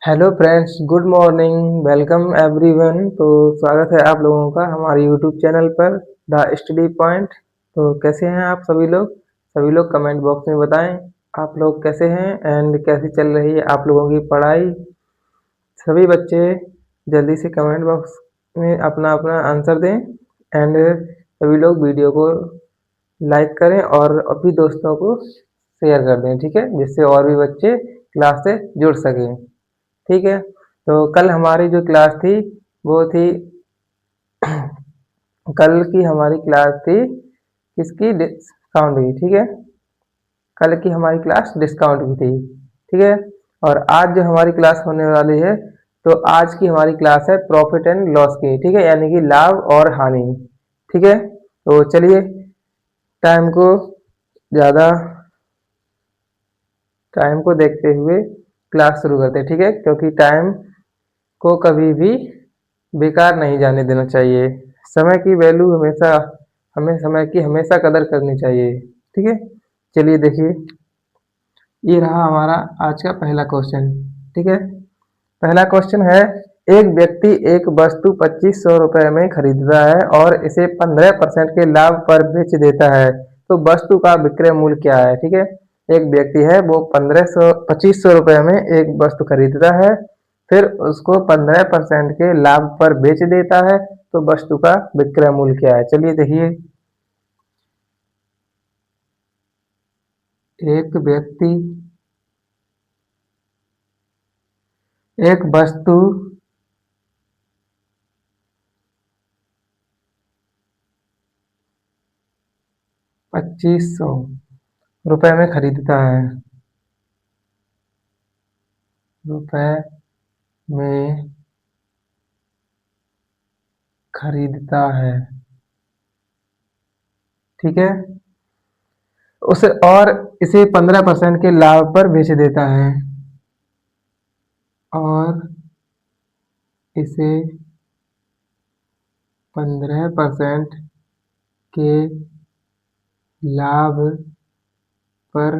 Hello friends, good morning, welcome everyone. तो स्वागत है आप लोगों का हमारे यूट्यूब चैनल पर द स्टडी पॉइंट। तो कैसे हैं आप सभी लोग कमेंट बॉक्स में बताएं आप लोग कैसे हैं एंड कैसी चल रही है आप लोगों की पढ़ाई। सभी बच्चे जल्दी से कमेंट बॉक्स में अपना अपना आंसर दें एंड सभी लोग वीडियो को लाइक करें और अपने दोस्तों को शेयर कर दें, ठीक है, जिससे और भी बच्चे क्लास से जुड़ सकें। ठीक है, तो कल हमारी जो क्लास थी वो थी कल की हमारी क्लास थी किसकी, डिस्काउंट की। ठीक है, कल की हमारी क्लास डिस्काउंट की थी। ठीक है, और आज जो हमारी क्लास होने वाली है, तो आज की हमारी क्लास है प्रॉफिट एंड लॉस की। ठीक है, यानी कि लाभ और हानि। ठीक है, तो चलिए टाइम को ज़्यादा टाइम को देखते हुए क्लास शुरू करते हैं। ठीक है, क्योंकि टाइम को कभी भी बेकार नहीं जाने देना चाहिए। समय की वैल्यू हमेशा हमें समय की हमेशा कदर करनी चाहिए। ठीक है, चलिए देखिए, ये रहा हमारा आज का पहला क्वेश्चन। ठीक है, पहला क्वेश्चन है, एक व्यक्ति एक वस्तु 2500 रुपये में खरीदता है और इसे 15% के लाभ पर बेच देता है, तो वस्तु का विक्रय मूल्य क्या है। ठीक है, एक व्यक्ति है वो 2500 रुपये में एक वस्तु खरीदता है, फिर उसको 15% के लाभ पर बेच देता है, तो वस्तु का विक्रय मूल्य क्या है। चलिए देखिए, एक व्यक्ति एक वस्तु 2500 रुपये में खरीदता है, रुपए में खरीदता है। ठीक है, उसे और इसे 15% के लाभ पर बेच देता है, और इसे 15% के लाभ पर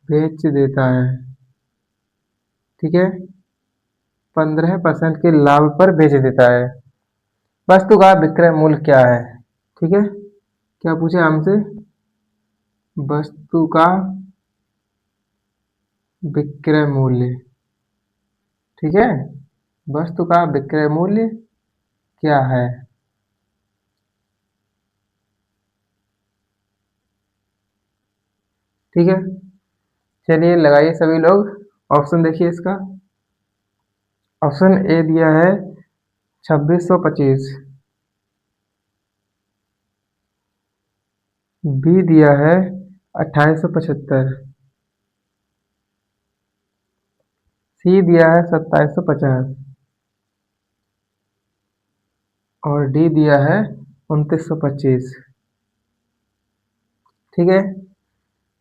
बेच देता है। ठीक है, 15% के लाभ पर बेच देता है। वस्तु का विक्रय मूल्य क्या है। ठीक है, क्या पूछे हमसे, वस्तु का विक्रय मूल्य। ठीक है, वस्तु का विक्रय मूल्य क्या है। ठीक है, चलिए लगाइए सभी लोग, ऑप्शन देखिए इसका। ऑप्शन ए दिया है 2625, बी दिया है 2875, सी दिया है 2750 और डी दिया है 2925। ठीक है,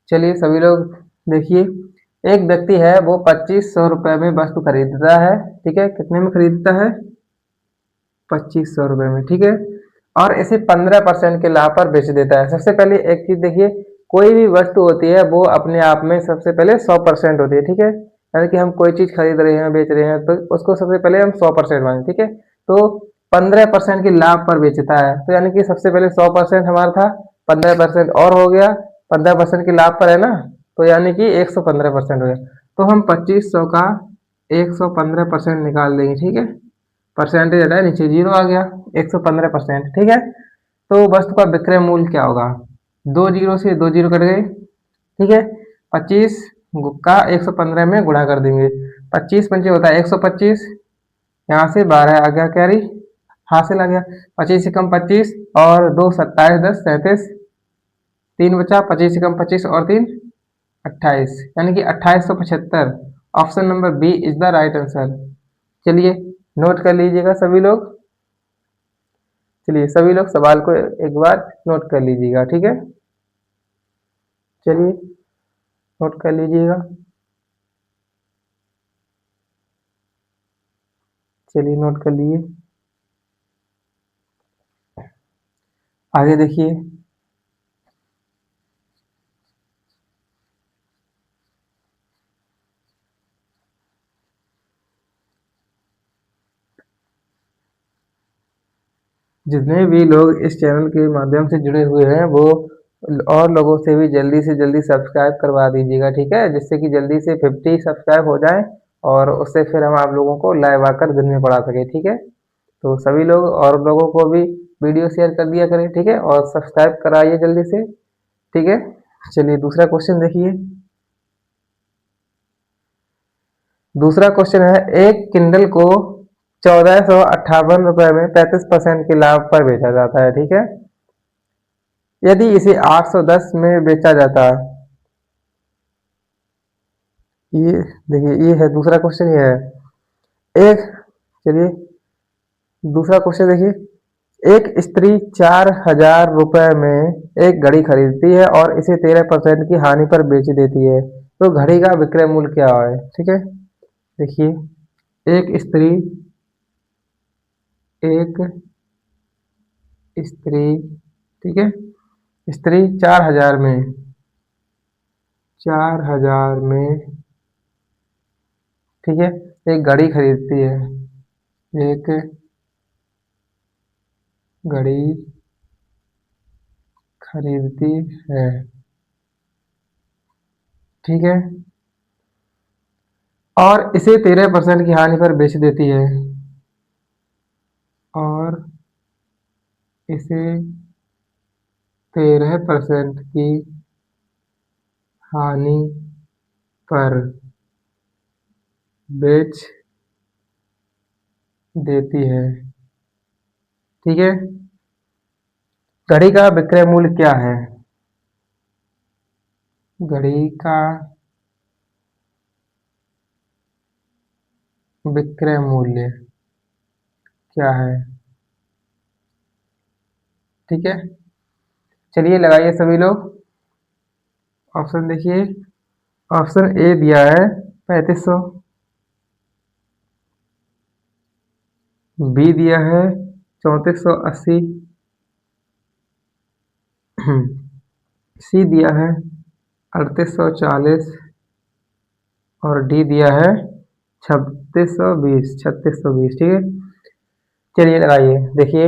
चलिए सभी लोग देखिए, एक व्यक्ति है वो 2500 रुपये में वस्तु खरीदता है। ठीक है, कितने में खरीदता है, 2500 रुपये में। ठीक है, और इसे 15% के लाभ पर बेच देता है। सबसे पहले एक चीज देखिए, कोई भी वस्तु होती है वो अपने आप में सबसे पहले 100% होती है। ठीक है, यानी कि हम कोई चीज खरीद रहे हैं बेच रहे हैं तो उसको सबसे पहले हम 100% मानें। ठीक है, तो 15% के लाभ पर बेचता है, तो यानी कि सबसे पहले 100% हमारा था, 15% और हो गया, 15% के लाभ पर है ना, तो यानी कि 115% हो गया। तो हम 2500 का 115% निकाल देंगे। ठीक है, परसेंटेज हटाए, नीचे जीरो आ गया, 115%। ठीक है, तो वस्तु का विक्रय मूल्य क्या होगा, दो जीरो से दो जीरो कट गए। ठीक है, 25 का 115 में गुणा कर देंगे, 25 पंचे होता है 125, यहाँ से 12 आ गया कैरी, हासिल आ गया, 25 से कम 25 और दो 27, 10 37, तीन बचा, 25 से कम 25 और तीन 28, यानी कि 2875। Option number B is the right answer. चलिए नोट कर लीजिएगा सभी लोग, चलिए सभी लोग सवाल को एक बार नोट कर लीजिएगा। ठीक है, चलिए नोट कर लीजिएगा, चलिए नोट कर लीजिए, आगे देखिए। जितने भी लोग इस चैनल के माध्यम से जुड़े हुए हैं वो और लोगों से भी जल्दी से जल्दी सब्सक्राइब करवा दीजिएगा, ठीक है, जिससे कि जल्दी से 50 सब्सक्राइब हो जाए और उससे फिर हम आप लोगों को लाइव आकर दिन में पढ़ा सके, ठीक है। तो सभी लोग और लोगों को भी वीडियो शेयर कर दिया करें, ठीक है, और सब्सक्राइब कराइए जल्दी से, ठीक है। चलिए दूसरा क्वेश्चन देखिए। दूसरा क्वेश्चन है, एक किंडल को 1458 रुपए में 35% के लाभ पर बेचा जाता है, ठीक है। यदि इसे 810 में बेचा जाता, ये देखिए ये है दूसरा क्वेश्चन, ये है एक, चलिए दूसरा क्वेश्चन देखिए। एक स्त्री 4000 रुपए में एक घड़ी खरीदती है और इसे 13% की हानि पर बेच देती है, तो घड़ी का विक्रय मूल्य क्या है, ठीक है। देखिए एक स्त्री, एक स्त्री, ठीक है, स्त्री 4000 में, 4000 में, ठीक है, एक घड़ी खरीदती है, एक घड़ी खरीदती है, ठीक है, और इसे 13% की हानि पर बेच देती है, और इसे 13% की हानि पर बेच देती है, ठीक है। घड़ी का विक्रय मूल्य क्या है, घड़ी का विक्रय मूल्य क्या है, ठीक है। चलिए लगाइए सभी लोग, ऑप्शन देखिए। ऑप्शन ए दिया है 3500, बी दिया है 3480, सी दिया है 3840 और डी दिया है 3620, ठीक है। चलिए लगाइए, देखिए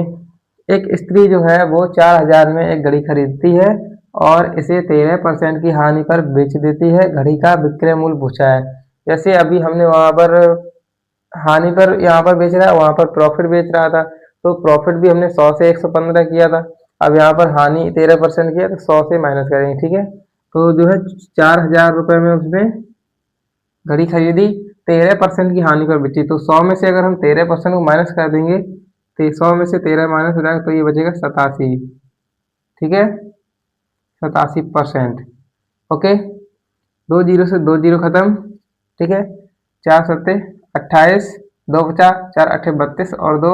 एक स्त्री जो है वो 4000 में एक घड़ी खरीदती है और इसे 13% की हानि पर बेच देती है, घड़ी का विक्रय मूल्य पूछा है। जैसे अभी हमने वहां पर हानि पर यहाँ पर बेच रहा है, वहां पर प्रॉफिट बेच रहा था, तो प्रॉफिट भी हमने 100 से 115 किया था। अब यहाँ पर हानि 13% किया तो 100 से माइनस करेंगे, ठीक है। तो जो है 4000 रुपए में उसने घड़ी खरीदी, 13% की हानि पर बेची, तो 100 में से अगर हम 13% को माइनस कर देंगे तो 100 में से 13 माइनस हो जाएगा तो ये बचेगा 87, ठीक है, 87%। ओके, दो जीरो से दो जीरो खत्म, ठीक है, चार सत्ते 28, दो बचा, चार अट्ठे 32 और दो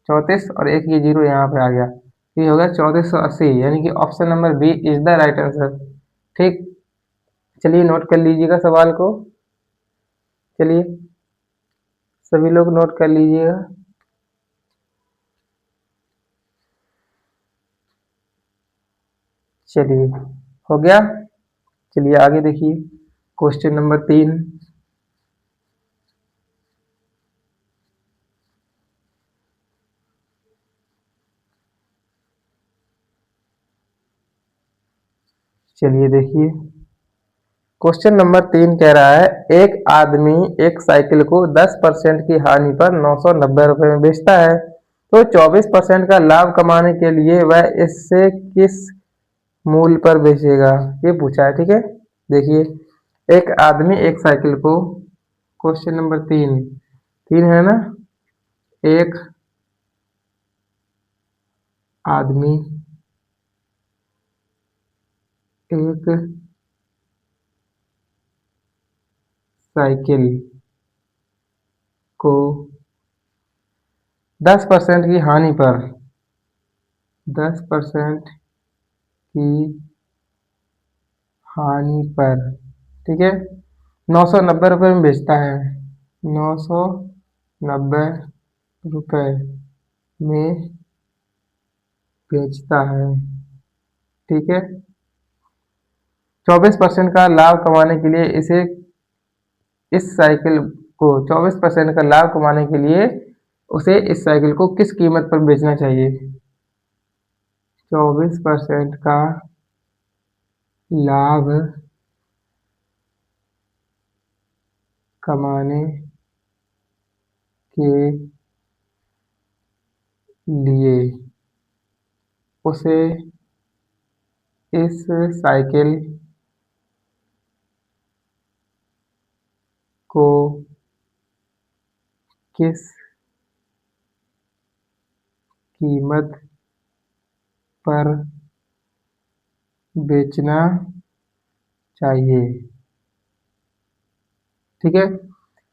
34 और एक ये जीरो यहाँ पे आ गया, ये हो गया 3480, यानी कि option number B is the right answer, ठीक। चलिए नोट कर लीजिएगा सवाल को, चलिए सभी लोग नोट कर लीजिएगा। चलिए हो गया। चलिए आगे देखिए, क्वेश्चन नंबर 3। चलिए देखिए, क्वेश्चन नंबर 3 कह रहा है, एक आदमी एक साइकिल को 10% की हानि पर 990 रुपए में बेचता है, तो 24% का लाभ कमाने के लिए वह इससे किस मूल्य पर बेचेगा, ये पूछा है, ठीक है। देखिए एक आदमी एक साइकिल को, क्वेश्चन नंबर 3, 3 है ना, एक आदमी एक साइकिल को 10% की हानि पर, 10% की हानि पर, ठीक है, 990 रुपये में बेचता है, 990 रुपये में बेचता है, ठीक है। 24% का लाभ कमाने के लिए इसे, इस साइकिल को 24% का लाभ कमाने के लिए उसे इस साइकिल को किस कीमत पर बेचना चाहिए, 24% का लाभ कमाने के लिए उसे इस साइकिल को किस कीमत पर बेचना चाहिए। ठीक है,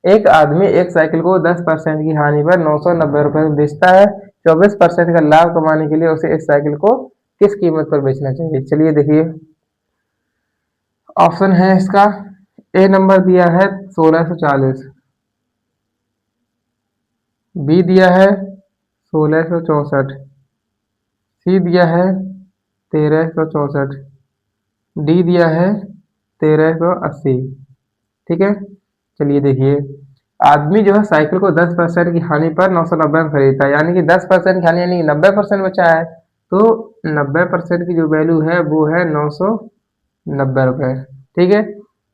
एक आदमी एक साइकिल को 10% की हानि पर 990 रुपये में बेचता है। 24% का लाभ कमाने के लिए उसे इस साइकिल को किस कीमत पर बेचना चाहिए। चलिए देखिए, ऑप्शन है इसका, ए नंबर दिया है 1640, बी दिया है 1664, सी दिया है 1364, डी दिया है 1380। ठीक है, चलिए देखिए, आदमी जो है साइकिल को 10% की हानि पर 990 में खरीदता है, यानी कि 10% की हानि यानी 90% बचा है, तो 90% की जो वैल्यू है वो है 990 रुपये। ठीक है,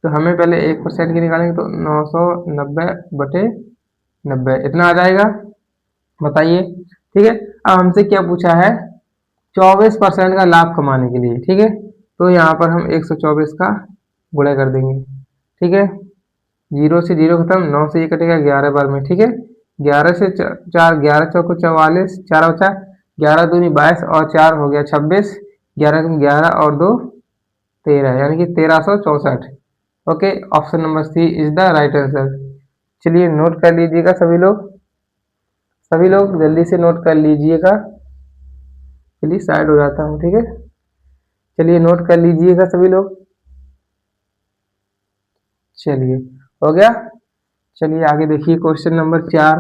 तो हमें पहले 1% की निकालेंगे तो 990/90 इतना आ जाएगा, बताइए। ठीक है, अब हमसे क्या पूछा है, 24% का लाभ कमाने के लिए। ठीक है, तो यहाँ पर हम 124 का गुणा कर देंगे। ठीक है, 0 से 0 खत्म, 9 से ये कटेगा 11 बार में। ठीक है, 11 से 4, 11 चौको 44, 4 बचा, 11 दूनी 22 और 4 हो गया 26, 11 दूनी 11 और 2 13, यानी कि 1364। Okay, option number C is the right answer. चलिए नोट कर लीजिएगा सभी लोग जल्दी से नोट कर लीजिएगा। चलिए साइड हो जाता हूँ। ठीक है, चलिए नोट कर लीजिएगा सभी लोग। चलिए हो गया। चलिए आगे देखिए क्वेश्चन नंबर 4।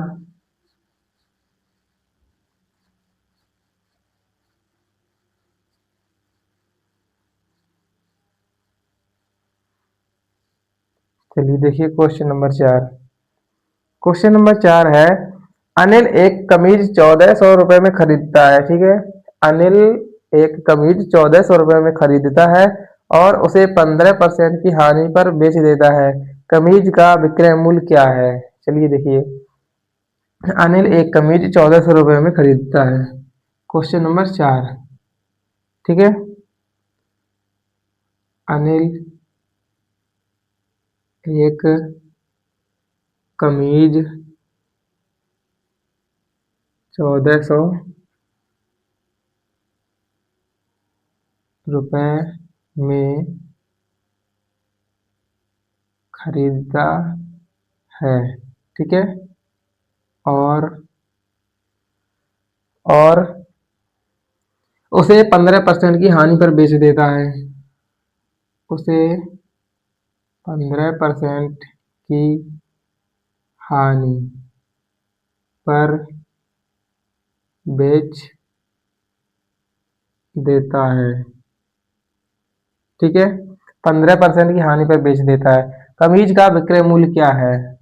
चलिए देखिए क्वेश्चन नंबर 4। क्वेश्चन नंबर 4 है, अनिल एक कमीज 1400 रुपये में खरीदता है। ठीक है, अनिल एक कमीज 1400 रुपये में खरीदता है और उसे 15% की हानि पर बेच देता है। कमीज का विक्रय मूल्य क्या है। चलिए देखिए, अनिल एक कमीज 1400 रुपये में खरीदता है। Question number 4। ठीक है, अनिल एक कमीज 1400 रुपये में खरीदता है। ठीक है, और उसे 15% की हानि पर बेच देता है। उसे 15% की हानि पर बेच देता है। ठीक है, 15% की हानि पर बेच देता है। कमीज का विक्रय मूल्य क्या है।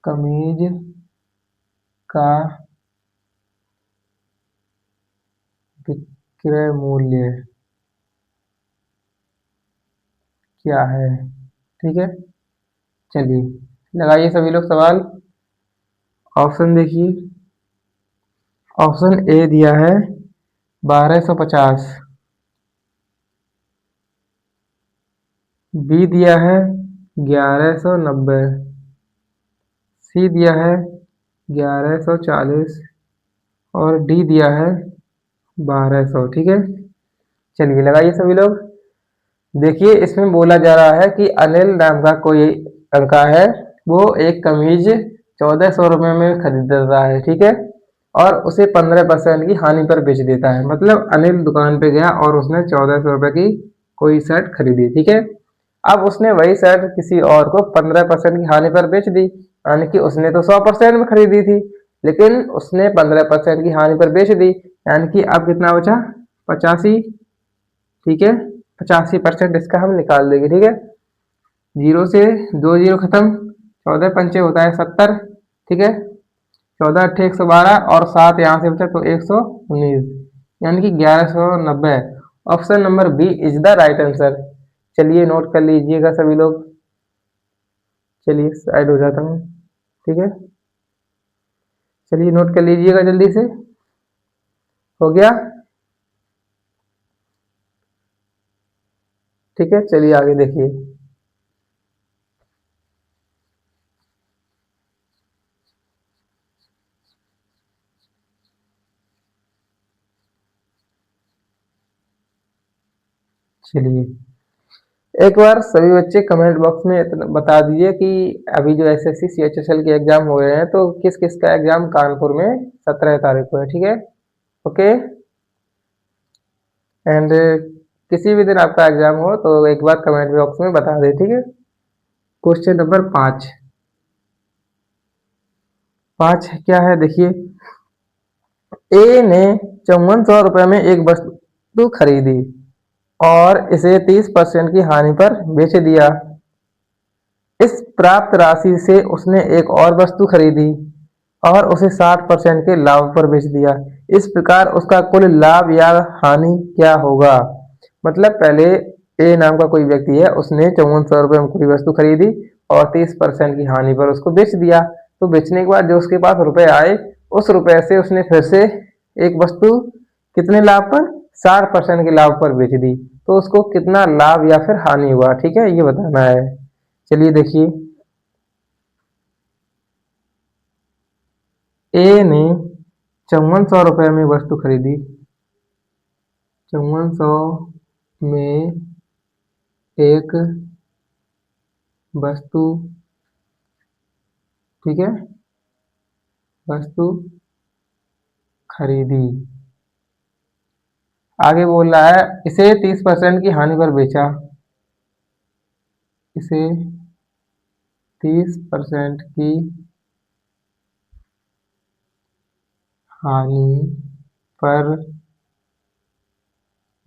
कमीज का विक्रय मूल्य क्या है। ठीक है, चलिए लगाइए सभी लोग सवाल। ऑप्शन देखिए, ऑप्शन ए दिया है 1250, बी दिया है 1190, सी दिया है 1140 और डी दिया है 1200। ठीक है, चलिए लगाइए सभी लोग। देखिए, इसमें बोला जा रहा है कि अनिल नाम का कोई लड़का है, वो एक कमीज 1400 रुपये में खरीदता है। ठीक है, और उसे 15% की हानि पर बेच देता है। मतलब अनिल दुकान पे गया और उसने 1400 रुपये की कोई शर्ट खरीदी। ठीक है, अब उसने वही शर्ट किसी और को 15% की हानि पर बेच दी, यानी कि उसने तो 100% में खरीदी थी, लेकिन उसने 15% की हानि पर बेच दी, यानी कि अब कितना बचा, 85। ठीक है, 85% इसका हम निकाल देंगे। ठीक है, 0 से 2 0 खत्म, 14 पंचे होता है 70। ठीक है, 14 अट्ठे 112 और 7 यहाँ से बचा तो 119, यानी कि 1190। Option number B is the right answer. चलिए नोट कर लीजिएगा सभी लोग। चलिए साइड हो जाता हूँ। ठीक है, चलिए नोट कर लीजिएगा जल्दी से। हो गया? ठीक है, चलिए आगे देखिए। चलिए एक बार सभी बच्चे कमेंट बॉक्स में इतना बता दीजिए कि अभी जो एसएससी सीएचएसएल के एग्जाम हो रहे हैं तो किस किस का एग्जाम कानपुर में 17 तारीख को है। ठीक है, ओके। एंड किसी भी दिन आपका एग्जाम हो तो एक बार कमेंट बॉक्स में बता दें। ठीक है, क्वेश्चन नंबर 5। 5 क्या है देखिए। ए ने 5400 रुपये में एक वस्तु खरीदी और इसे 30% की हानि पर बेच दिया। इस प्राप्त राशि से उसने एक और वस्तु खरीदी और उसे 60% के लाभ पर बेच दिया। इस प्रकार उसका कुल लाभ या हानि क्या होगा? मतलब पहले ए नाम का कोई व्यक्ति है, उसने 5400 रुपये में कोई वस्तु खरीदी और 30% की हानि पर उसको बेच दिया। तो बेचने के बाद जो उसके पास रुपए आए, उस रुपए से उसने फिर से एक वस्तु कितने लाभ पर? 60% के लाभ पर बेच दी। तो उसको कितना लाभ या फिर हानि हुआ? ठीक है, ये बताना है। चलिए देखिए, ए ने 5400 रुपये में वस्तु खरीदी। 5400 में एक वस्तु, ठीक है, वस्तु खरीदी। आगे बोल रहा है इसे 30% की हानि पर बेचा। इसे 30% की हानि पर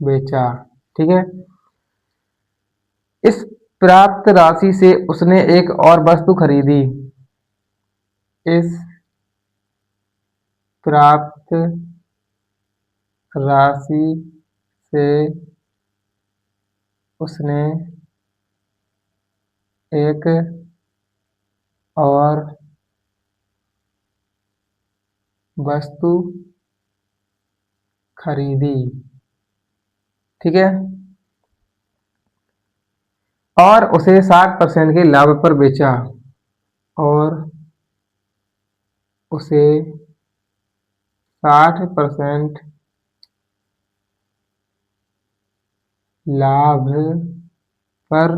बेचा। ठीक है, इस प्राप्त राशि से उसने एक और वस्तु खरीदी। इस प्राप्त राशि से उसने एक और वस्तु खरीदी। ठीक है, और उसे 60% के लाभ पर बेचा। और उसे 60% लाभ पर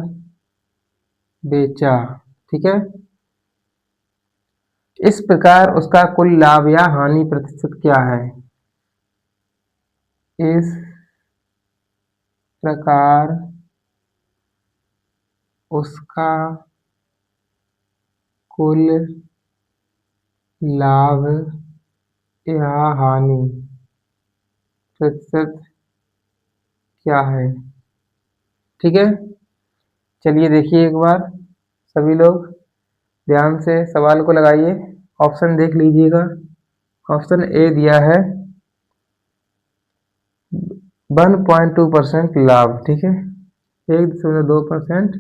बेचा। ठीक है, इस प्रकार उसका कुल लाभ या हानि प्रतिशत क्या है? इस प्रकार उसका कुल लाभ या हानि प्रतिशत क्या है? ठीक है, चलिए देखिए एक बार सभी लोग ध्यान से सवाल को लगाइए। ऑप्शन देख लीजिएगा। ऑप्शन ए दिया है 1.2% लाभ। ठीक है, 1.2%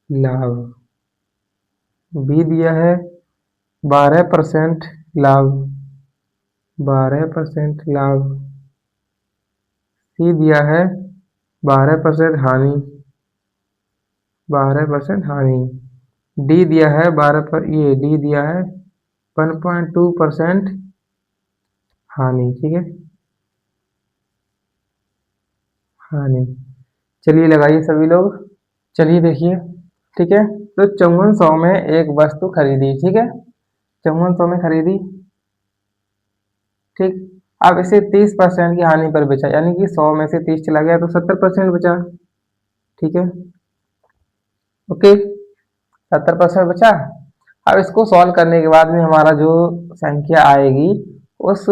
लाभ। बी दिया है 12% लाभ। 12% लाभ। सी दिया है 12% हानि। 12% हानि। डी दिया है 12 पर, ये डी दिया है 1.2% हानि। ठीक है, हानि। चलिए लगाइए सभी लोग। चलिए देखिए, ठीक है, तो 5400 में एक वस्तु खरीदी। ठीक है, 5400 में खरीदी। ठीक, अब इसे 30% की हानि पर बेचा, यानी कि 100 में से 30 चला गया तो 70% बचा। ठीक है, ओके, 70% बचा। अब इसको सॉल्व करने के बाद में हमारा जो संख्या आएगी, उस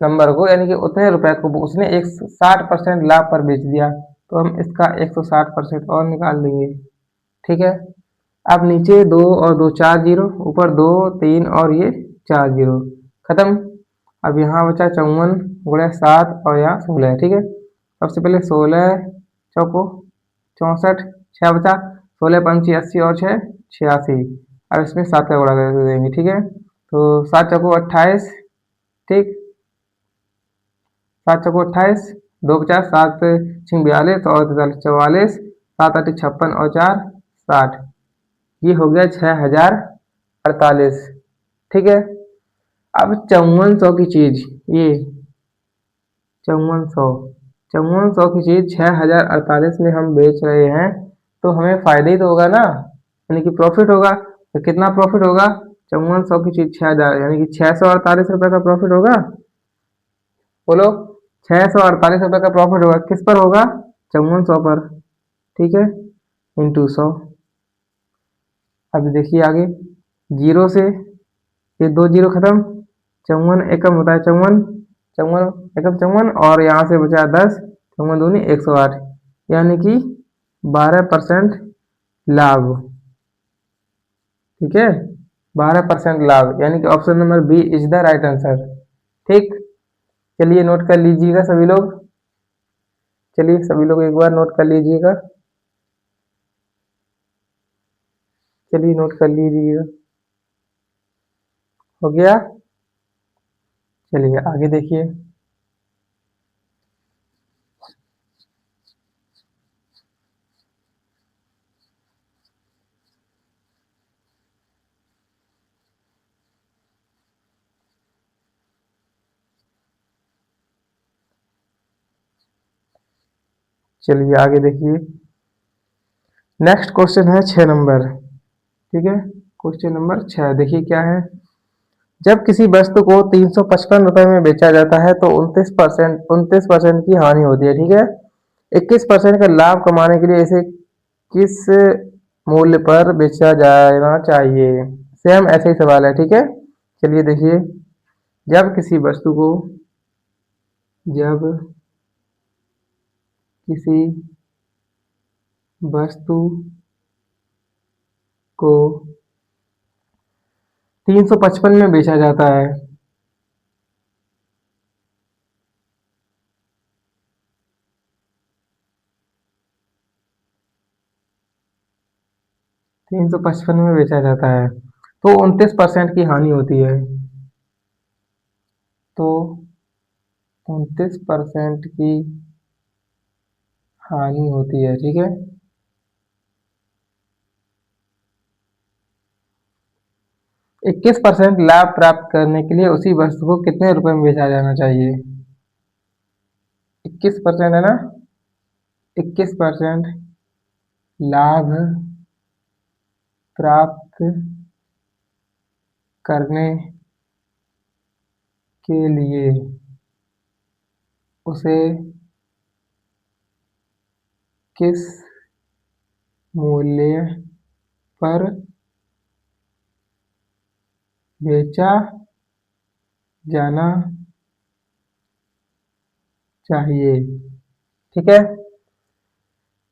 नंबर को, यानी कि उतने रुपए को उसने एक 60% लाभ पर बेच दिया, तो हम इसका 160% और निकाल देंगे। ठीक है, अब नीचे 2 और 2 4 जीरो, ऊपर 2 3 और ये 4 जीरो, खत्म। अब यहाँ बचा 54 गुणे 7 और यहाँ 16, ठीक है। सबसे पहले 16 चौको 64, 6 बचा, 16 पंची 80 और 6 86। अब इसमें 7 का गुणा कर देंगे, ठीक है। तो 7 चौको 28, ठीक, 7 चौको 28, 2 50, 7 छिंग 42 और 44, 7 8 56 और 4 60। ये हो गया 6048, ठीक है। अब 5400 की चीज, ये 5400 की चीज 6048 में हम बेच रहे हैं, तो हमें फायदा ही तो होगा ना, यानी कि प्रॉफिट होगा। तो कितना प्रॉफिट होगा? 5400 की चीज 6000, यानी कि 648 रुपए का प्रॉफिट होगा। बोलो, 648 रुपए का प्रॉफिट होगा, किस पर होगा? 5400 पर, ठीक है, इंटू 100। अब देखिए आगे, जीरो से ये 2 जीरो खत्म, 54 एकम होता है 54, 54 एकम 54, और यहाँ से बचा 10, 54 दूनी 108, यानी कि 12% लाभ, ठीक है, 12% लाभ, यानी कि option number B is the right answer, ठीक। चलिए नोट कर लीजिएगा सभी लोग, चलिए सभी लोग एक बार नोट कर लीजिएगा, चलिए नोट कर लीजिएगा, हो गया। चलिए आगे देखिए, चलिए आगे देखिए, नेक्स्ट क्वेश्चन है 6 नंबर, ठीक है। क्वेश्चन नंबर 6 देखिए क्या है। जब किसी वस्तु को 355 रुपए में बेचा जाता है तो 29% की हानि होती है, ठीक है। 21% का लाभ कमाने के लिए इसे किस मूल्य पर बेचा जाना चाहिए? सेम ऐसे ही सवाल है, ठीक है। चलिए देखिए, जब किसी वस्तु को, जब किसी वस्तु को 355 में बेचा जाता है, 355 में बेचा जाता है तो 29% की हानि होती है, तो 29% की हानि होती है, ठीक है। 21% लाभ प्राप्त करने के लिए उसी वस्तु को कितने रुपए में बेचा जाना चाहिए? 21% है ना, 21% लाभ प्राप्त करने के लिए उसे किस मूल्य पर बेचा जाना चाहिए, ठीक है।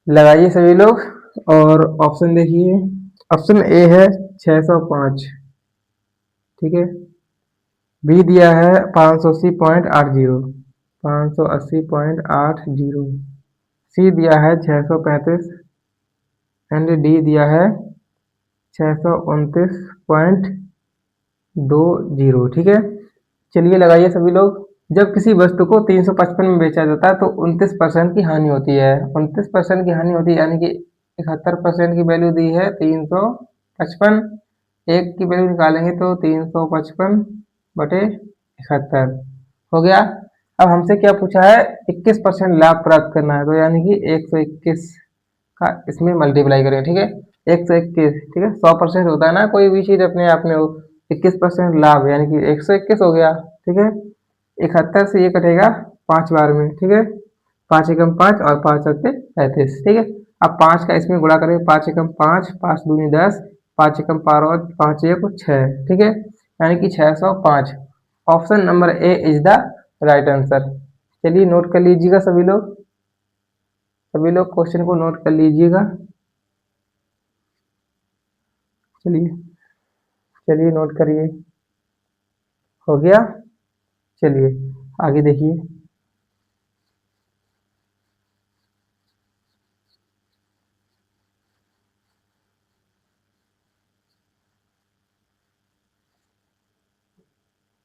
लगाइए सभी लोग, और ऑप्शन देखिए। ऑप्शन ए है 605, ठीक है। बी दिया है 580.80, 580.80। सी दिया है 635, एंड डी दिया है 629.20, ठीक है। चलिए लगाइए सभी लोग। जब किसी वस्तु को 355 में बेचा जाता है तो 29% की हानि होती है, 29% की हानि होती है, यानी कि 71% की वैल्यू दी है 355, एक की वैल्यू निकालेंगे तो 355 बटे 71 हो गया। अब हमसे क्या पूछा है? 21% लाभ प्राप्त करना है, तो यानी कि 121 का इसमें मल्टीप्लाई करें, ठीक है। 121, ठीक है, 100% होता है ना कोई भी चीज अपने आप में हो, 21% लाभ यानी कि 121 हो गया, ठीक है। 71 से ये कटेगा 5 बार में, ठीक है, 5 एकम 5 और 5 सत्ते 35, ठीक है। अब 5 का इसमें गुणा करें, 5 एकम 5, 5 दूनी 10, 5 एकम 5 और 5 एक 6, ठीक है, यानी कि 605। Option number A is the right answer. चलिए नोट कर लीजिएगा सभी लोग, सभी लोग क्वेश्चन को नोट कर लीजिएगा। चलिए, चलिए नोट करिए, हो गया। चलिए आगे देखिए।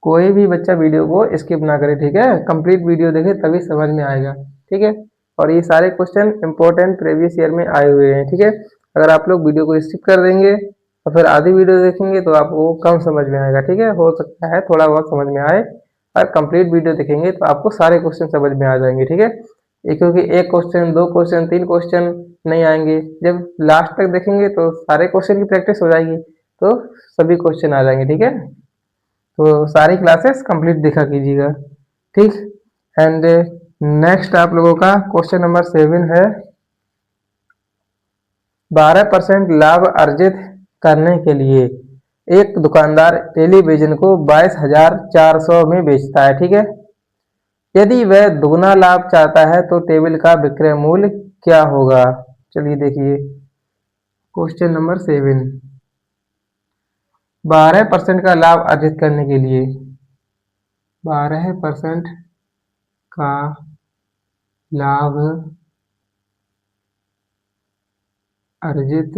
कोई भी बच्चा वीडियो को स्किप ना करे, ठीक है, कंप्लीट वीडियो देखे तभी समझ में आएगा, ठीक है। और ये सारे क्वेश्चन इंपॉर्टेंट प्रीवियस ईयर में आए हुए हैं, ठीक है। अगर आप लोग वीडियो को स्किप कर देंगे और फिर आधी वीडियो देखेंगे तो आपको कम समझ में आएगा, ठीक है। हो सकता है थोड़ा बहुत समझ में आए, और कंप्लीट वीडियो देखेंगे तो आपको सारे क्वेश्चन समझ में आ जाएंगे, ठीक है। क्योंकि एक क्वेश्चन, दो क्वेश्चन, तीन क्वेश्चन नहीं आएंगे, जब लास्ट तक देखेंगे तो सारे क्वेश्चन की प्रैक्टिस हो जाएगी, तो सभी क्वेश्चन आ जाएंगे, ठीक है। तो सारी क्लासेस कंप्लीट देखा कीजिएगा, ठीक। एंड नेक्स्ट आप लोगों का क्वेश्चन नंबर 7 है, 12% लाभ अर्जित करने के लिए एक दुकानदार टेलीविजन को 22,400 में बेचता है, ठीक है। यदि वह दुगना लाभ चाहता है तो टेबल का विक्रय मूल्य क्या होगा। चलिए देखिए क्वेश्चन नंबर 7, 12% का लाभ अर्जित करने के लिए 12% का लाभ अर्जित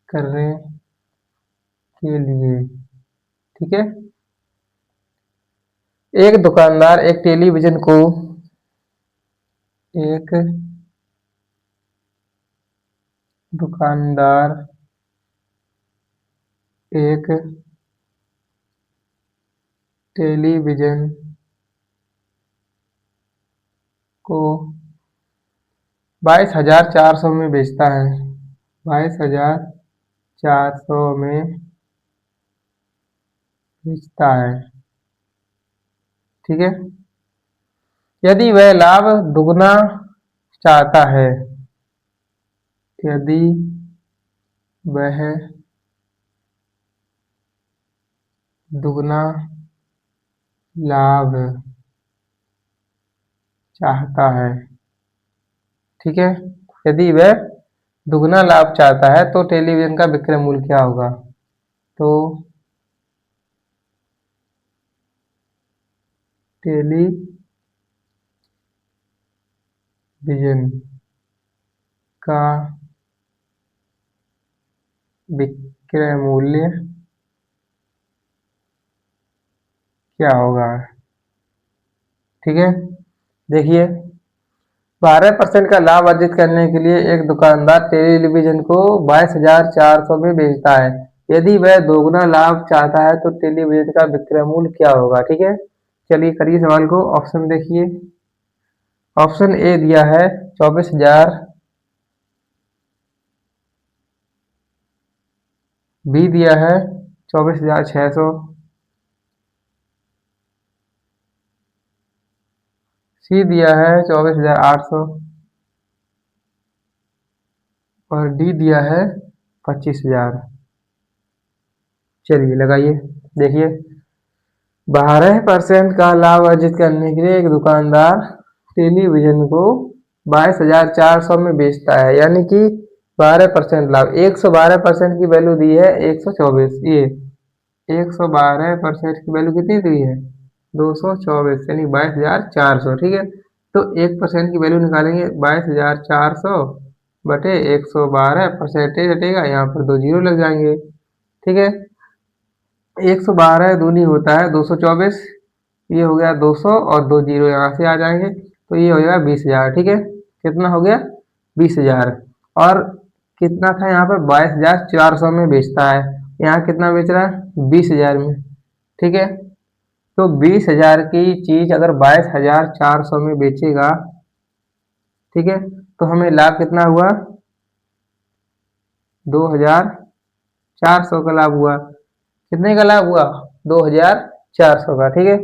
करने के लिए, ठीक है। एक दुकानदार एक दुकानदार एक टेलीविजन को 22,400 में बेचता है, 22,400 में बेचता है, ठीक है। यदि वह लाभ दुगना चाहता है, यदि वह दुगना लाभ चाहता है, ठीक है। यदि वह दुगना लाभ चाहता है तो टेलीविजन का विक्रय मूल्य क्या होगा। तो टेलीविजन का विक्रय मूल्य क्या होगा, ठीक है। देखिए 12% का लाभ अर्जित करने के लिए एक दुकानदार टेलीविजन को 22,400 में बेचता है। यदि वह दोगुना लाभ चाहता है तो टेलीविजन का विक्रय मूल्य क्या होगा, ठीक है। चलिए करिए सवाल को। ऑप्शन देखिए, ऑप्शन ए दिया है 24,000, बी दिया है 24,600, सी दिया है 24,800 और डी दिया है 25,000। चलिए लगाइए। देखिए 12% का लाभ अर्जित करने के लिए एक दुकानदार टेलीविजन को 22,400 में बेचता है, यानी कि 12% लाभ, 112% की वैल्यू दी है 124, ये 112% की वैल्यू कितनी दी है 224, यानी 22,400, ठीक है। तो 1% की वैल्यू निकालेंगे 22,400 बटे 112, परसेंटेज हटेगा, यहाँ पर दो जीरो लग जाएंगे, ठीक है। 112 दूनी होता है 224, ये हो गया 200 और दो जीरो यहाँ से आ जाएंगे, तो ये हो जाएगा 20,000, ठीक है। कितना हो गया 20,000, और कितना था यहाँ पर 22,400 में बेचता है, यहाँ कितना बेच रहा है 20,000 में, ठीक है। तो 20,000 की चीज अगर 22,400 में बेचेगा, ठीक है, तो हमें लाभ कितना हुआ 2,400 का लाभ हुआ। कितने का लाभ हुआ 2,400 का, ठीक है।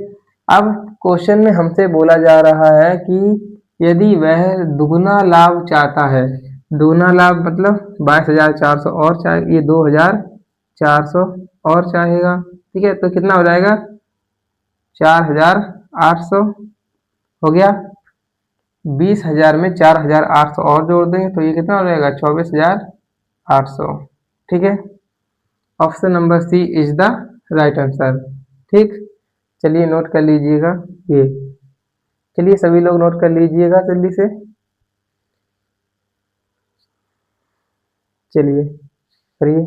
अब क्वेश्चन में हमसे बोला जा रहा है कि यदि वह दुगना लाभ चाहता है, दुगना लाभ मतलब 22,400 और चाहे, ये 2,400 और चाहेगा, ठीक है। तो कितना हो जाएगा 4,800 हो गया। 20,000 में 4,800 और जोड़ देंगे तो ये कितना हो जाएगा 24,800, ठीक है। Option number C is the right answer, ठीक, चलिए नोट कर लीजिएगा ये। चलिए सभी लोग नोट कर लीजिएगा जल्दी से। चलिए करिए,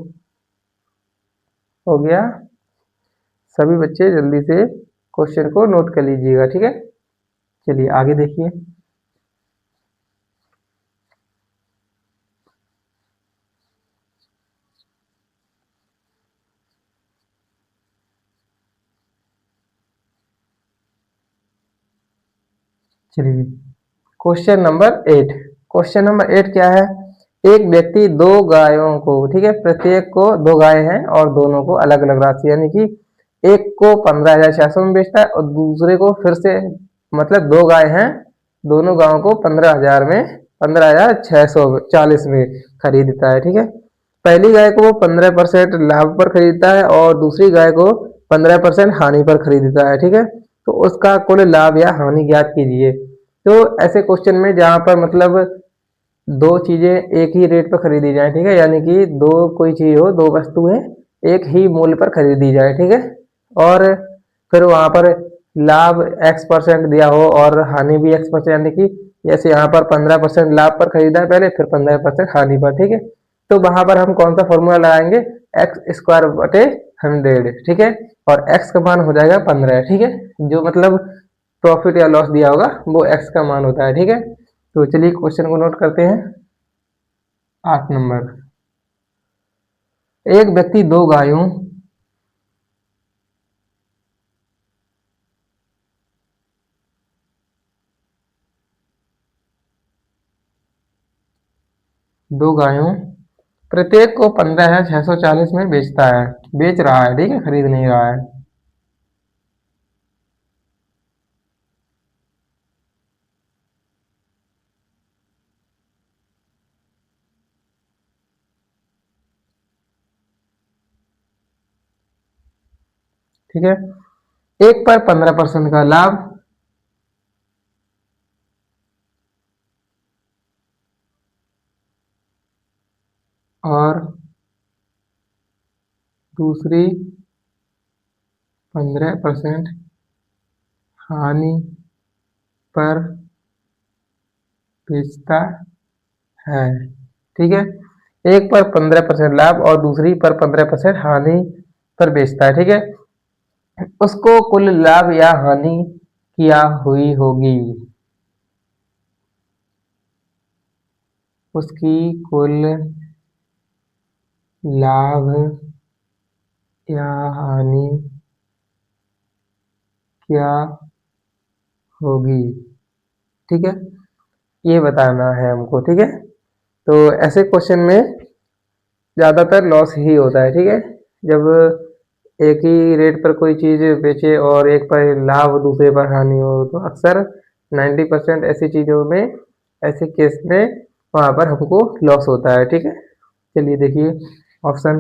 हो गया। सभी बच्चे जल्दी से क्वेश्चन को नोट कर लीजिएगा, ठीक है। चलिए आगे देखिए। चलिए क्वेश्चन नंबर 8। क्वेश्चन नंबर 8 क्या है? एक व्यक्ति दो गायों को, ठीक है, प्रत्येक को दो गाय हैं और दोनों को अलग अलग राशि, यानी कि एक को 15,600 में बेचता है और दूसरे को फिर से, मतलब दो गाय हैं, दोनों गायों को 15,000 में, 15,640 में खरीदता है, ठीक है। पहली गाय को वो 15% लाभ पर खरीदता है और दूसरी गाय को 15% हानि पर खरीदता है, ठीक है। तो उसका कुल लाभ या हानि ज्ञात कीजिए। तो ऐसे क्वेश्चन में जहाँ पर मतलब दो चीजें एक ही रेट पर खरीदी जाए, ठीक है, यानी कि दो कोई चीज हो, दो वस्तुएं एक ही मूल्य पर खरीदी जाए, ठीक है, और फिर वहां पर लाभ x% दिया हो और हानि भी x%, यानी कि जैसे यहाँ पर 15% लाभ पर खरीदा है पहले, फिर 15% हानि पर, ठीक है। तो वहां पर हम कौन सा फॉर्मूला लगाएंगे? एक्स स्क्वायर बटे 100, ठीक है, और x का मान हो जाएगा 15, ठीक है। जो मतलब प्रॉफिट या लॉस दिया होगा वो x का मान होता है, ठीक है। तो चलिए क्वेश्चन को नोट करते हैं। 8 नंबर, एक व्यक्ति दो गायों, दो गायों प्रत्येक को 15,640 में बेचता है, बेच रहा है, ठीक है, खरीद नहीं रहा है। ठीक है, एक पर 15% का लाभ और दूसरी 15% हानि पर बेचता है, ठीक है। एक पर 15% लाभ और दूसरी पर 15% हानि पर बेचता है, ठीक है। उसको कुल लाभ या हानि क्या हुई होगी? उसकी कुल लाभ या हानि क्या होगी, ठीक है, ये बताना है हमको, ठीक है। तो ऐसे क्वेश्चन में ज्यादातर लॉस ही होता है, ठीक है, जब एक ही रेट पर कोई चीज बेचे और एक पर लाभ दूसरे पर हानि हो, तो अक्सर 90% ऐसी चीजों में, ऐसे केस में वहां पर हमको लॉस होता है, ठीक है। चलिए देखिए ऑप्शन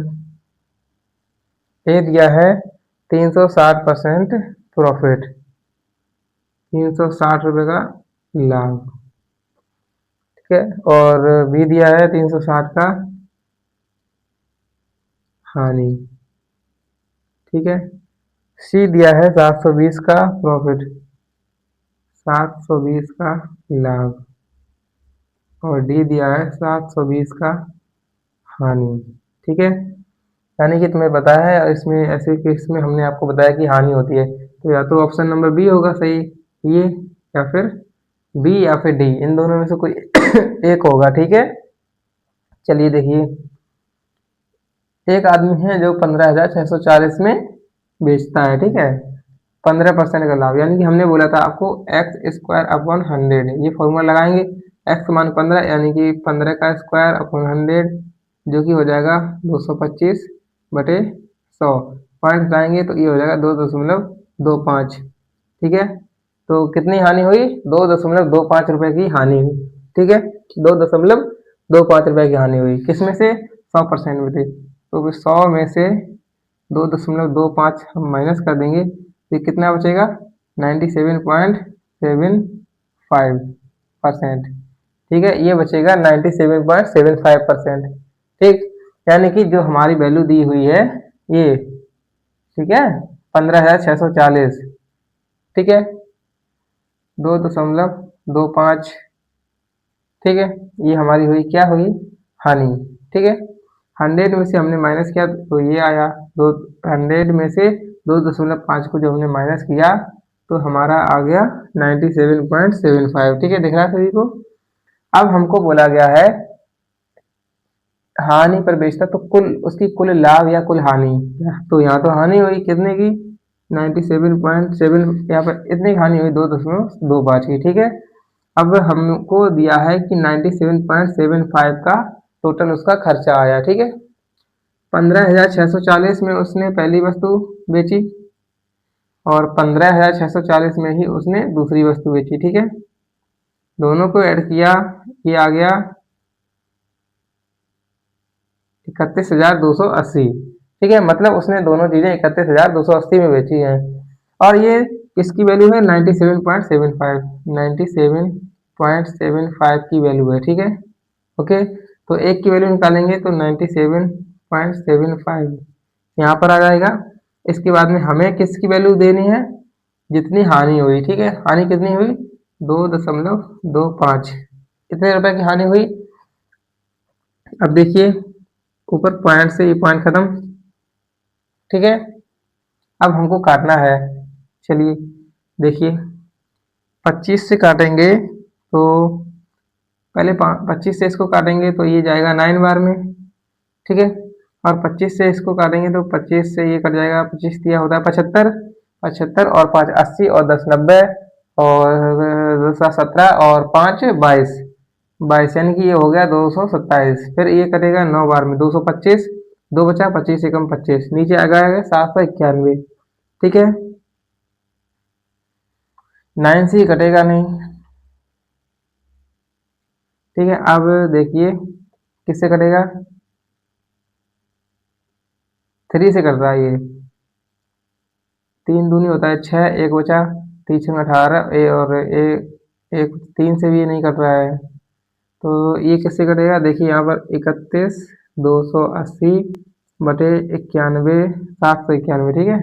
ए दिया है 360% प्रॉफिट, 360 रुपये का लाभ, ठीक है, और बी दिया है 360 का हानि, ठीक है। सी दिया है 720 का प्रॉफिट, 720 का लाभ, और डी दिया है 720 का हानि, ठीक है। यानी कि तुम्हें पता है इसमें ऐसे केस में हमने आपको बताया कि हानि होती है, तो या तो ऑप्शन नंबर बी होगा सही, ये, या फिर बी या फिर डी, इन दोनों में से कोई एक होगा, ठीक है। चलिए देखिए, एक आदमी है जो 15,640 में बेचता है, ठीक है, 15% का लाभ, यानी कि हमने बोला था आपको एक्स स्क्वायर अपॉन 100, ये फॉर्मूला लगाएंगे। एक्स मान 15, यानी कि 15 का स्क्वायर अपॉन 100, जो कि हो जाएगा 225 बटे 100, पॉइंट लाएंगे तो ये हो जाएगा 2.25, ठीक है। तो कितनी हानि हुई? 2.25 रुपए की हानि हुई, ठीक है, 2.25 रुपए की हानि हुई, किसमें से? 100% में थे, तो फिर 100 में से 2.25 हम माइनस कर देंगे तो कितना बचेगा? 97.75%, ठीक है, ये बचेगा 97.75%, ठीक, यानी कि जो हमारी वैल्यू दी हुई है ये, ठीक है, 15,640, ठीक है, 2.25, ठीक है। ये हमारी हुई, क्या हुई, हानि, ठीक है। 100 में से हमने माइनस किया तो ये आया, दो 100 में से 2.5 को जब हमने माइनस किया तो हमारा आ गया 97.75, ठीक है, दिख रहा है सभी को। अब हमको बोला गया है हानि पर बेचता, तो कुल उसकी कुल लाभ या कुल हानि, तो यहाँ तो हानि हुई कितने की, 97.7, यहाँ पर इतनी हानि हुई 2.25 की, ठीक है। अब हमको दिया है कि 97.75 का टोटल उसका खर्चा आया, ठीक है। 15,640 में उसने पहली वस्तु बेची और 15,640 में ही उसने दूसरी वस्तु बेची, ठीक है। दोनों को ऐड किया, ये आ गया 31,280, ठीक है, मतलब उसने दोनों चीजें 31,280 में बेची हैं। और ये किसकी वैल्यू है, 97.75, 97.75 की वैल्यू है, ठीक है। ओके, तो एक की वैल्यू निकालेंगे तो 97.75 यहाँ पर आ जाएगा। इसके बाद में हमें किसकी वैल्यू देनी है, जितनी हानि हुई, ठीक है। हानि कितनी हुई, 2.25, कितने रुपए की हानि हुई। अब देखिए ऊपर पॉइंट से ये पॉइंट खत्म, ठीक है। अब हमको काटना है, चलिए देखिए 25 से काटेंगे तो पहले 25 से इसको काटेंगे तो ये जाएगा 9 बार में, ठीक है। और 25 से इसको काटेंगे तो 25 से ये कट जाएगा, 25 दिया होता है 75, 75 और 5 80 और 10 90 और 17 और 5 22, 22 यानी कि ये हो गया 227। फिर ये कटेगा 9 बार में, 225, 2 बचा, 25 एकम 25, नीचे आ गया 791, ठीक है। 9 से ही कटेगा नहीं, ठीक है। अब देखिए किससे कटेगा, 3 से कट रहा है ये, 3 दूनी होता है 6, एक बचा, 3 छंग 18, और एक 3 से भी ये नहीं कट रहा है, तो ये किससे कटेगा, देखिए यहाँ पर 31,280 बटे 91, 791, ठीक है,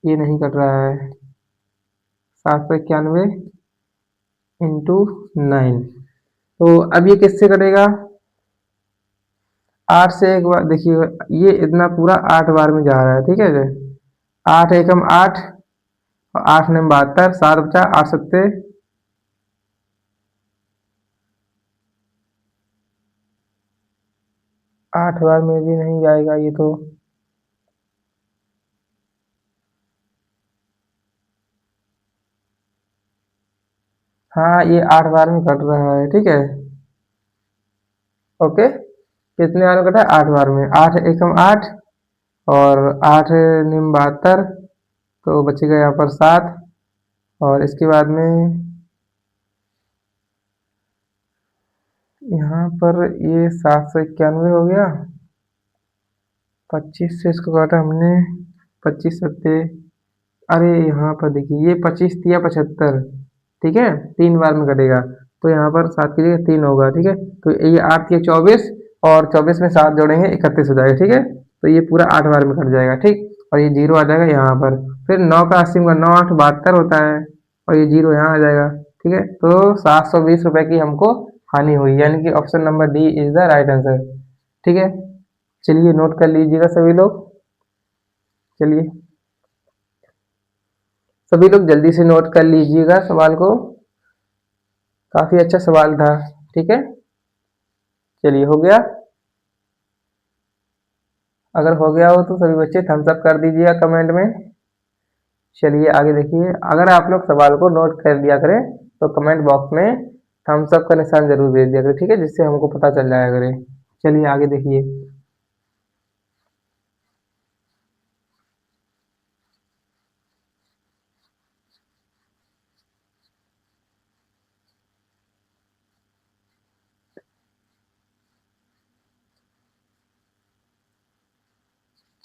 ये नहीं कट रहा है, 791 इंटू 9, तो अब ये किससे कटेगा, 8 से एक बार, देखिए ये इतना पूरा 8 बार में जा रहा है, ठीक है। 8 एकम 8, 8 ने 72, 7 बचा, 8 सत्ते 8 बार में भी नहीं जाएगा ये तो, हाँ ये 8 बार में कट रहा है, ठीक है। ओके, कितने बार में कटा, 8 बार में, 8 एकम 8 और 8 निम 72, तो बचेगा यहाँ पर 7, और इसके बाद में यहाँ पर ये 791 हो गया, 25 से इसको काटा हमने, 25 सत्ते, अरे यहाँ पर देखिए ये 25 दिया 75, ठीक है, 3 बार में कटेगा, तो यहाँ पर 7 की जगह 3 होगा, ठीक है। तो ये 8 के 24 और 24 में 7 जोड़ेंगे 31 हो जाएगा, ठीक है। तो ये पूरा 8 बार में कट जाएगा, ठीक, और ये जीरो आ जाएगा यहाँ पर। फिर 9 का 80 का 9 8 72 होता है, और ये जीरो यहाँ आ जाएगा, ठीक है। तो 720 रुपए की हमको हानि हुई, यानी कि option number D is the right answer, ठीक है। चलिए नोट कर लीजिएगा सभी लोग, चलिए सभी लोग जल्दी से नोट कर लीजिएगा सवाल को, काफी अच्छा सवाल था, ठीक है। चलिए हो गया, अगर हो गया हो तो सभी बच्चे थम्स अप कर दीजिएगा कमेंट में। चलिए आगे देखिए, अगर आप लोग सवाल को नोट कर लिया करें तो कमेंट बॉक्स में थम्स अप का निशान जरूर भेज दिया करें, ठीक है, जिससे हमको पता चल जाया करे। चलिए आगे देखिए,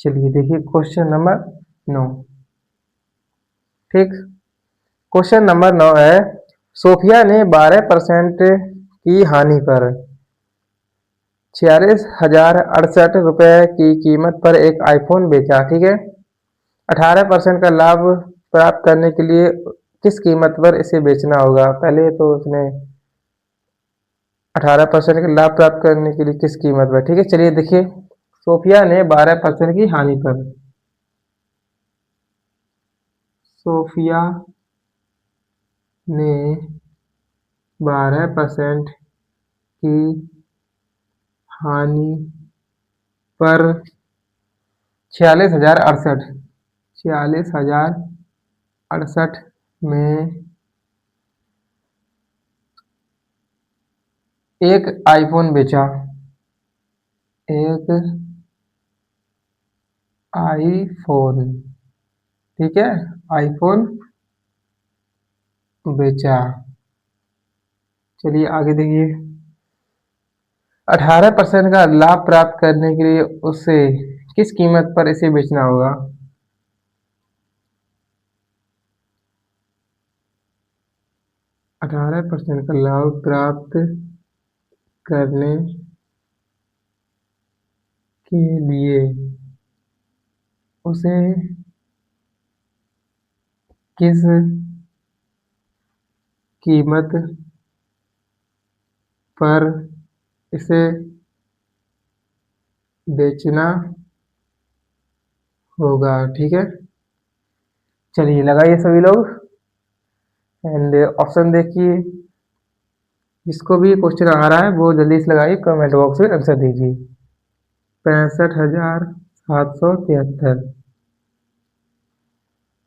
चलिए देखिए क्वेश्चन नंबर 9, ठीक। क्वेश्चन नंबर 9 है, सोफिया ने 12% की हानि पर 46,068 रुपए की कीमत पर एक आईफोन बेचा, ठीक है। 18% का लाभ प्राप्त करने के लिए किस कीमत पर इसे बेचना होगा? पहले तो उसने 18% का लाभ प्राप्त करने के लिए किस कीमत पर, ठीक है। चलिए देखिए, सोफिया ने 12% की हानि पर, सोफिया ने 12% की हानि पर 46,068, 46,068 में एक आईफोन बेचा, एक आईफोन, ठीक है, आईफोन बेचा। चलिए आगे देखिए, 18% का लाभ प्राप्त करने के लिए उसे किस कीमत पर इसे बेचना होगा? 18% का लाभ प्राप्त करने के लिए उसे किस कीमत पर इसे बेचना होगा, ठीक है। चलिए लगाइए सभी लोग, एंड ऑप्शन देखिए, जिसको भी क्वेश्चन आ रहा है वो जल्दी से लगाइए, कमेंट बॉक्स में आंसर दीजिए। 65,773,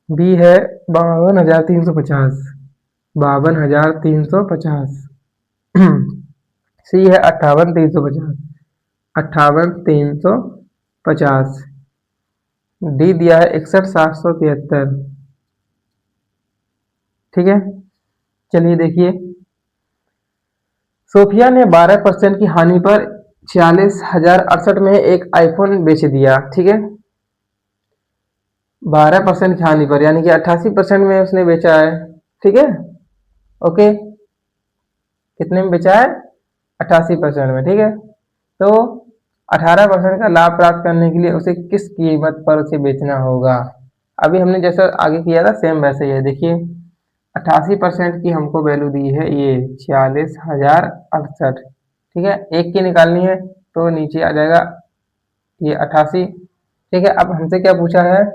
बी है 52,350, 52,350, सी है 58,350, 58,350, डी दिया है 61,773, ठीक है। चलिए देखिए, सोफिया ने 12% की हानि पर 46,068 में एक आईफोन बेच दिया, ठीक है। 12% की हानि पर यानी कि 88% में उसने बेचा है, ठीक है। ओके, कितने में बेचा है? 88% में, ठीक है। तो 18% का लाभ प्राप्त करने के लिए उसे किस कीमत पर उसे बेचना होगा? अभी हमने जैसा आगे किया था सेम वैसे ही है। देखिए, 88% की हमको वैल्यू दी है ये 46,068, ठीक है। एक की निकालनी है तो नीचे आ जाएगा ये 88, ठीक है। अब हमसे क्या पूछा है?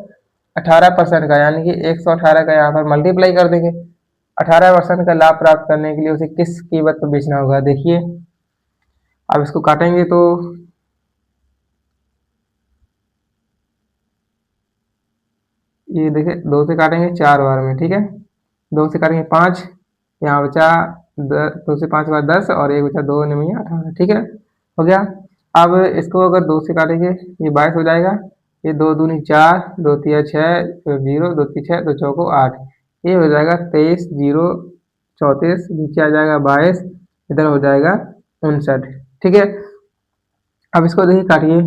18% का, यानी कि 118 का यहाँ पर मल्टीप्लाई कर देंगे। 18% का लाभ प्राप्त करने के लिए उसे किस कीमत पर बेचना होगा? देखिए, अब इसको काटेंगे तो ये देखिए, 2 से काटेंगे 4 बार में, ठीक है। 2 से काटेंगे 5, यहाँ बचा 2 से 5 बार 10 और एक बचा 2 नहीं 18, ठीक है, हो गया। अब इसको अगर 2 से काटेंगे ये 22 हो जाएगा, ये 2 दूनी 4, 2 तिया 6, फिर 0, 2 ती 6, 2 चौको 8, ये हो जाएगा 23, 0 34, नीचे आ जाएगा 22, इधर हो जाएगा 59, ठीक है। अब इसको देखिए काटिए,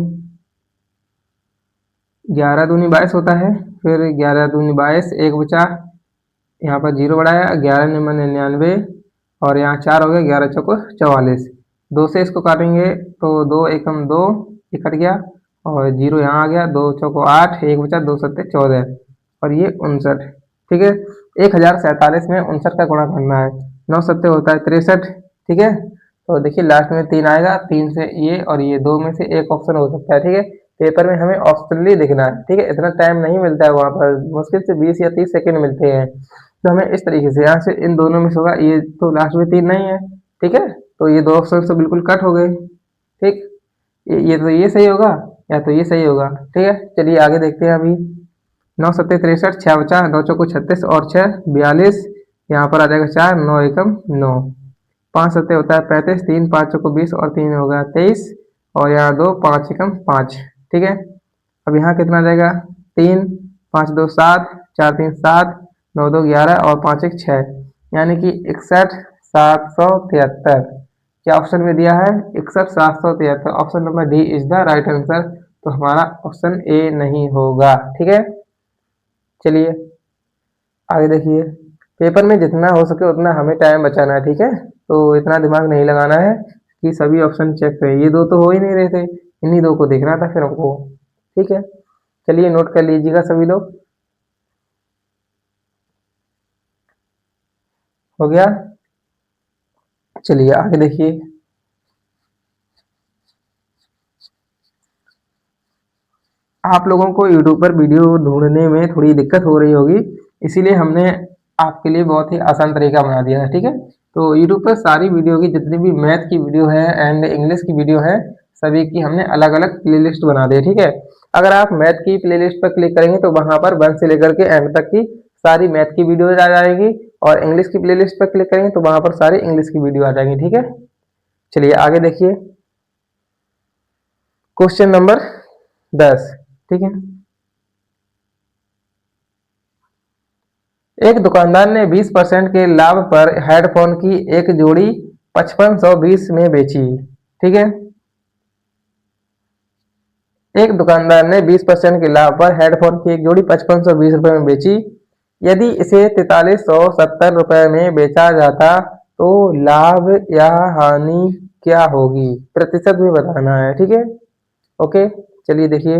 11 दूनी 22 होता है, फिर 11 दूनी 22, एक बचा, यहाँ पर 0 बढ़ाया, 11 निमन 99, और यहाँ 4 हो गया, 11 चौको 44, 2 से इसको काटेंगे तो 2 एकम 2, ये कट गया, और 0 यहाँ आ गया, 2 चौको 8, एक बचा, 2 सत्ते 14, और ये 59, ठीक है। 1047 में 59 का गुणा करना है, 9 सत्ते होता है 63, ठीक है। तो देखिए लास्ट में 3 आएगा, 3 से ये और ये 2 में से एक ऑप्शन हो सकता है, ठीक है। पेपर में हमें ऑप्शनली लिखना है, ठीक है। इतना टाइम नहीं मिलता है वहाँ पर, मुश्किल से 20 या 30 सेकंड मिलते हैं। तो हमें इस तरीके से यहाँ से इन दोनों में से होगा, ये तो लास्ट में 3 नहीं है, ठीक है। तो ये 2 ऑप्शन तो बिल्कुल कट हो गए, ठीक। ये तो ये सही होगा या तो ये सही होगा, ठीक है। चलिए आगे देखते हैं अभी। 9 सत्ते 63, 6 बचा, 9 चौको 36 और 6 42, यहाँ पर आ जाएगा 4, 9 एकम 9, 5 सत्ते होता है 35, 3 5 चौको 20 और 3 होगा 23, और यहाँ 2 5 एकम 5, ठीक है। अब यहाँ कितना आ जाएगा? 3, 5 2 7, 4 3 7, 9 2 11 और 5 1 6, यानी कि 61,773। क्या ऑप्शन में दिया है? 61,773, option number D is the right answer. तो हमारा ऑप्शन ए नहीं होगा, ठीक है। चलिए आगे देखिए, पेपर में जितना हो सके उतना हमें टाइम बचाना है, ठीक है। तो इतना दिमाग नहीं लगाना है कि सभी ऑप्शन चेक करें, ये दो तो हो ही नहीं रहे थे, इन्हीं दो को देखना था फिर हमको, ठीक है। चलिए नोट कर लीजिएगा सभी लोग। हो गया। चलिए आगे देखिए। आप लोगों को यूट्यूब पर वीडियो ढूंढने में थोड़ी दिक्कत हो रही होगी, इसीलिए हमने आपके लिए बहुत ही आसान तरीका बना दिया है, ठीक है। तो यूट्यूब पर सारी वीडियो की जितनी भी मैथ की वीडियो है एंड इंग्लिश की वीडियो है, सभी की हमने अलग अलग प्लेलिस्ट बना दी है, ठीक है। अगर आप मैथ की प्लेलिस्ट पर क्लिक करेंगे तो वहां पर 1 से लेकर के एंड तक की सारी मैथ की वीडियो आ जाएगी, और इंग्लिश की प्लेलिस्ट पर क्लिक करेंगे तो वहां पर सारी इंग्लिश की वीडियो आ जाएंगी, ठीक है। चलिए आगे देखिए। क्वेश्चन नंबर 10, ठीक है। एक दुकानदार ने 20% के लाभ पर हेडफोन की एक जोड़ी 5520 में बेची, ठीक है। एक दुकानदार ने 20% के लाभ पर हेडफोन की एक जोड़ी 5520 रुपए में बेची। यदि इसे 4370 रुपए में बेचा जाता तो लाभ या हानि क्या होगी, प्रतिशत में बताना है, ठीक है। ओके, चलिए देखिए।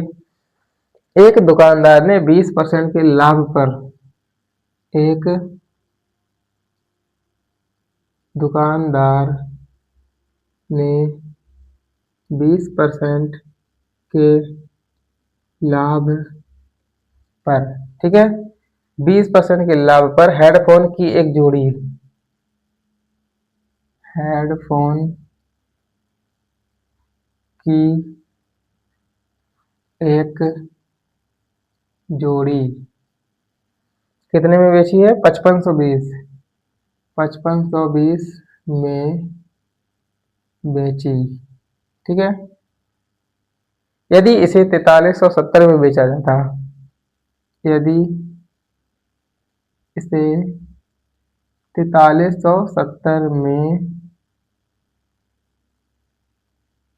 एक दुकानदार ने 20% के लाभ पर, एक दुकानदार ने 20% के लाभ पर, ठीक है, 20% के लाभ पर हेडफोन की एक जोड़ी, हेडफोन की एक जोड़ी कितने में बेची है? 5520, 5520 में बेची, ठीक है। यदि इसे 4370 में बेचा जाता, यदि इसे 4370 में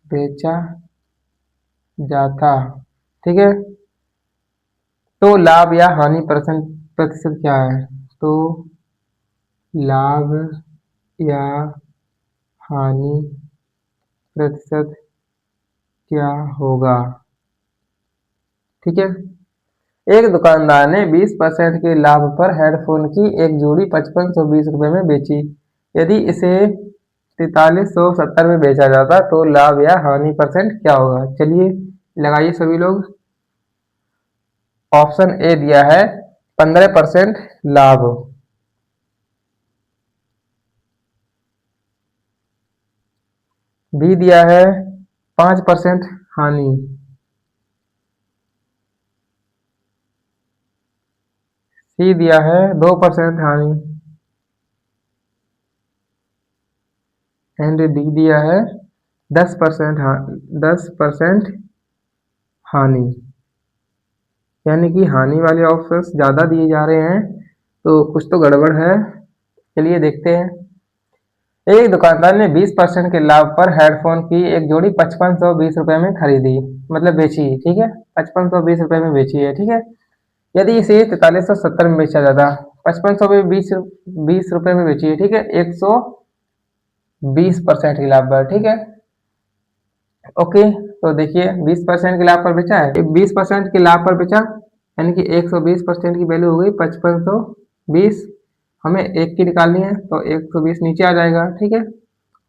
बेचा जाता, ठीक है, तो लाभ या हानि प्रतिशत क्या है? तो लाभ या हानि प्रतिशत क्या होगा, ठीक है। एक दुकानदार ने 20% के लाभ पर हेडफोन की एक जोड़ी 5520 रुपए में बेची। यदि इसे 4370 में बेचा जाता तो लाभ या हानि परसेंट क्या होगा? चलिए लगाइए सभी लोग। ऑप्शन ए दिया है 15% लाभ, बी दिया है 5% हानि, सी दिया है 2% हानि, एंड डी दिया है 10% हानि। यानी कि हानि वाले ऑप्शंस ज़्यादा दिए जा रहे हैं, तो कुछ तो गड़बड़ है। चलिए देखते हैं। एक दुकानदार ने 20% के लाभ पर हेडफोन की एक जोड़ी 5520 रुपए में खरीदी, मतलब बेची, ठीक है। 5520 रुपए में बेची है, ठीक है। यदि इसे 4370 में बेचा जाता, 5500 में 20 रुपए में बेची है, ठीक है, 120% के लाभ पर, ठीक है। ओके, तो देखिए 20% के लाभ पर बेचा है, 20% के लाभ पर बेचा, यानी कि 120% की वैल्यू हो गई 5520। हमें एक की निकालनी है तो 120 नीचे आ जाएगा, ठीक है,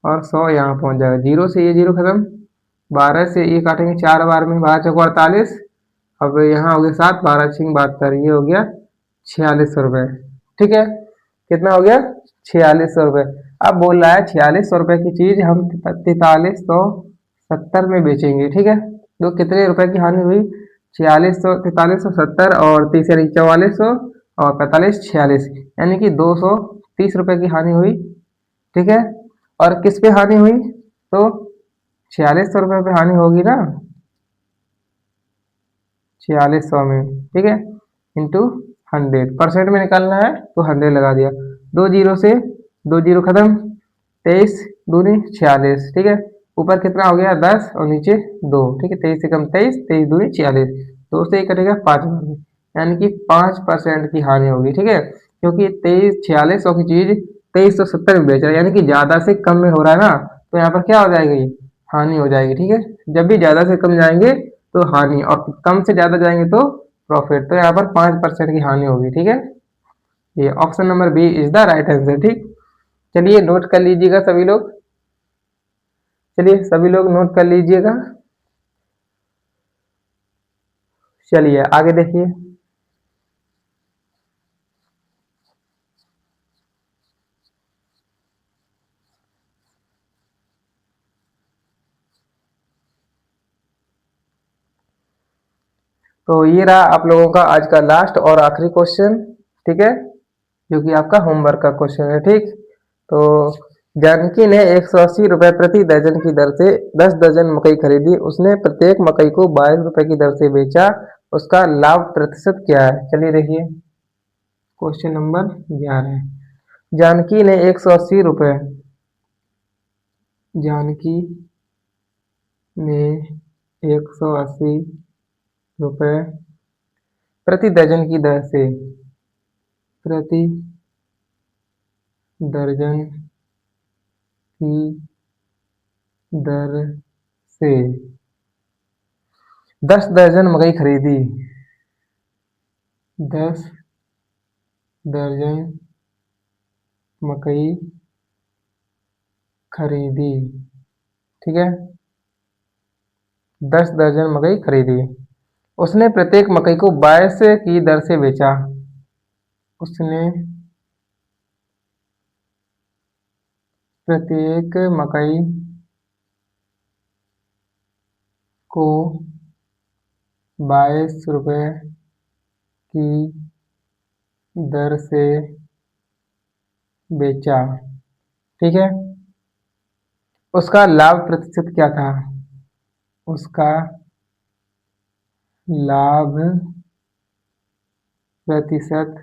और 100 यहाँ पहुंच जाएगा। जीरो से ये जीरो खत्म, 12 से ये काटेंगे 4 बार में, 12 चौको 48। अब यहाँ हो गया 7, 12 छिंग 72, ये हो गया 4600 रुपये, ठीक है। कितना हो गया? 4600 रुपये। अब बोल रहा है 4600 रुपये की चीज हम 4370 में बेचेंगे, ठीक है। तो कितने रुपए की हानि हुई? 4370 और 30 यानी 4400 और 45 46, यानी कि 230 रुपए की हानि हुई, ठीक है। और किस पे हानि हुई? तो 4600 रुपये पे हानि होगी ना, 4600 में, ठीक है, इंटू 100, परसेंट में निकालना है तो 100 लगा दिया। दो जीरो से दो जीरो खत्म, 23 दूनी 46, ठीक है। ऊपर कितना हो गया? 10 और नीचे 2, ठीक है। 23 से कम 23, 23 दूनी 46, 2 से ही कटेगा 5 में, यानी कि 5% की हानि होगी, ठीक है। क्योंकि 4600 की चीज 2370 में बेच रहा है, यानी कि ज्यादा से कम में हो रहा है ना, तो यहाँ पर क्या हो जाएगी? हानि हो जाएगी, ठीक है। जब भी ज्यादा से कम जाएंगे तो हानि, और कम से ज्यादा जाएंगे तो प्रॉफिट। तो यहाँ पर 5% की हानि होगी, ठीक है। ये option number B is the right answer, ठीक। चलिए नोट कर लीजिएगा सभी लोग। चलिए सभी लोग नोट कर लीजिएगा। चलिए आगे देखिए। तो ये रहा आप लोगों का आज का लास्ट और आखिरी क्वेश्चन, ठीक है, जो कि आपका होमवर्क का क्वेश्चन है, ठीक। तो जानकी ने 180 रुपये प्रति दर्जन की दर से 10 दर्जन मकई खरीदी। उसने प्रत्येक मकई को 22 रुपये की दर से बेचा। उसका लाभ प्रतिशत क्या है? चलिए देखिए क्वेश्चन नंबर 11। जानकी ने 180 रुपये, जानकी ने 180 रुपये प्रति दर्जन की दर से, प्रति दर्जन की दर से 10 दर्जन मकई खरीदी। 10 दर्जन मकई खरीदी, ठीक है, 10 दर्जन मकई खरीदी। उसने प्रत्येक मकई को 22 की दर से बेचा। उसने प्रत्येक मकई को 22 रुपये की दर से बेचा, ठीक है। उसका लाभ प्रतिशत क्या था? उसका लाभ प्रतिशत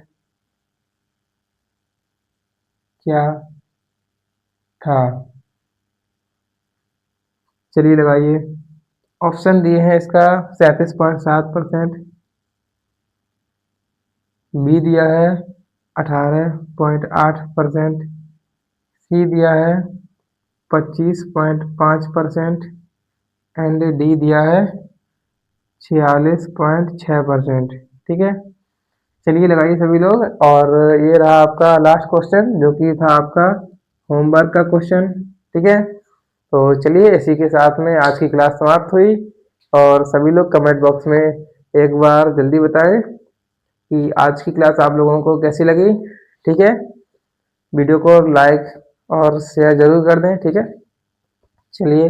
क्या था? चलिए लगाइए। ऑप्शन दिए हैं इसका 37.7%, बी दिया है 18.8%, सी दिया है 25.5% एंड डी दिया है 46.6%, ठीक है। चलिए लगाइए सभी लोग। और ये रहा आपका लास्ट क्वेश्चन, जो कि था आपका होमवर्क का क्वेश्चन, ठीक है। तो चलिए इसी के साथ में आज की क्लास समाप्त हुई। और सभी लोग कमेंट बॉक्स में एक बार जल्दी बताएं कि आज की क्लास आप लोगों को कैसी लगी, ठीक है। वीडियो को लाइक और शेयर जरूर कर दें, ठीक है। चलिए